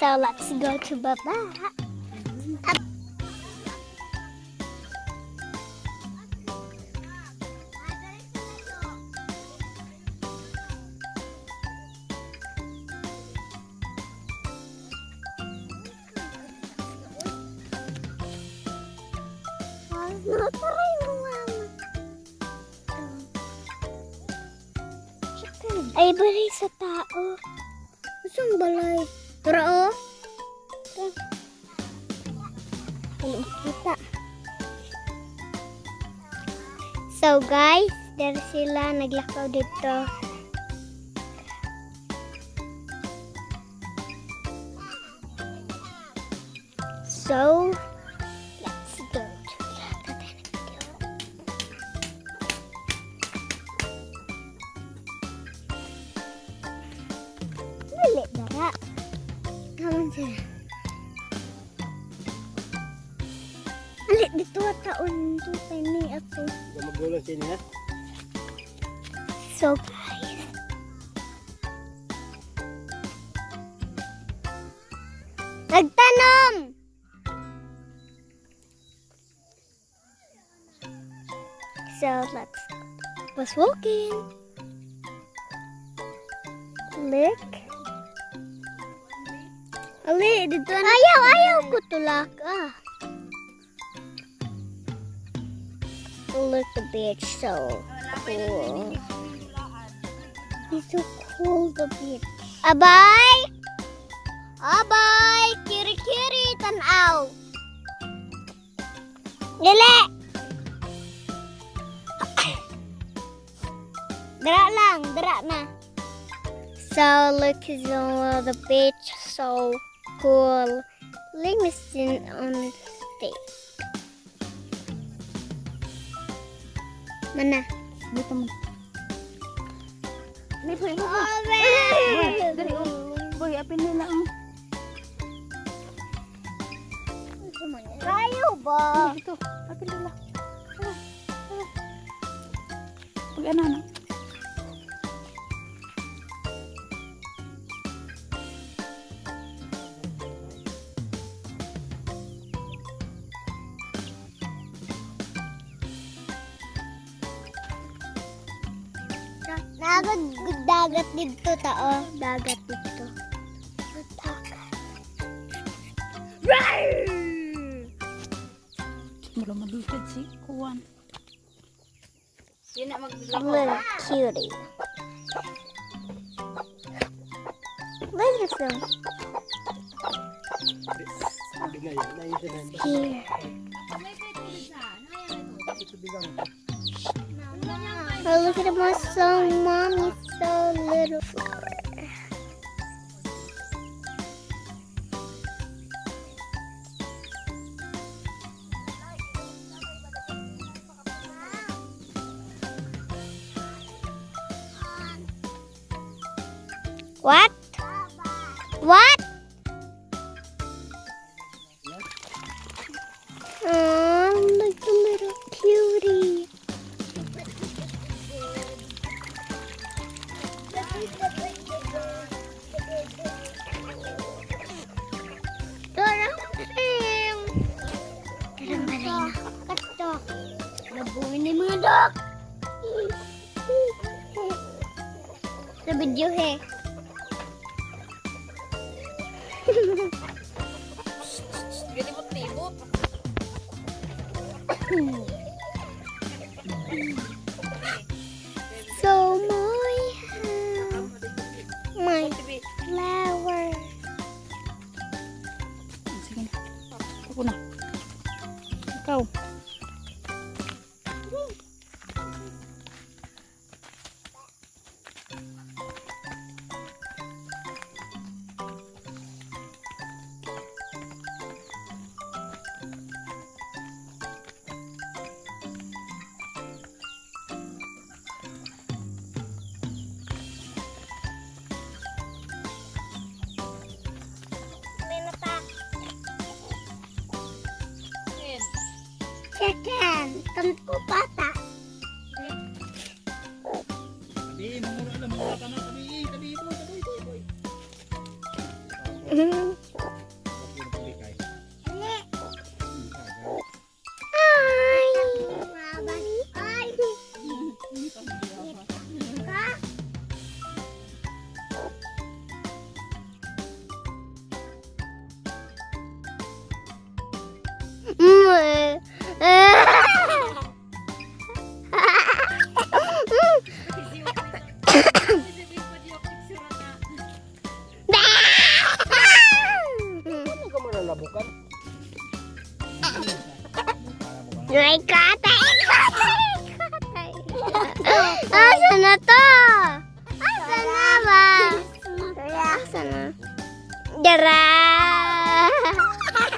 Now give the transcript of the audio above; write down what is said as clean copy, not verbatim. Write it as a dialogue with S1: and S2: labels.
S1: So let's go to Baba. Ay, balay sa tao. Saan balay? Tara, oh. Hindi makita. So, guys, there sila naglakaw dito. So, let's go. Dali, dara. Kaman sila. Ali, dito taon to ni ako.
S2: Magulang sini ha.
S1: So, guys. Nagtanom! So, let's was walking. Look. Ali, dito na. Ayaw ko tulak. Look, the beach, so cool. It's so cool, the beach. Abay! Abay! Kiri-kiri, tanaw! Lili! Dara lang, dara na. So, look at the beach, so cool. Listen on the stage. Mana?
S3: Dito mo. May boy mo. Dali oh. Boy, apin nila ang.
S1: Kayo ba?
S3: Dito, apin nila. Pag ano na.
S1: Dagat dito tao. Dagat dito.
S3: Mula malutod si Kuwan. Sino
S1: Little cutie. Where's the film? Here. Oh, look at my song, Mommy's so little flower. What? What? Oh, look the little cutie. Nabuhin na yung mga dog. Sa video he.
S3: Libot-libot.
S1: So my flower.
S3: Sige na. Ako na. Ikaw.
S1: Chicken. Kanto pata.
S2: Di, mura lang mga tanong kami. Ano ka malalabukan?
S1: Ay, katay! Asa na to? Asa na ba? Asa na? Dara!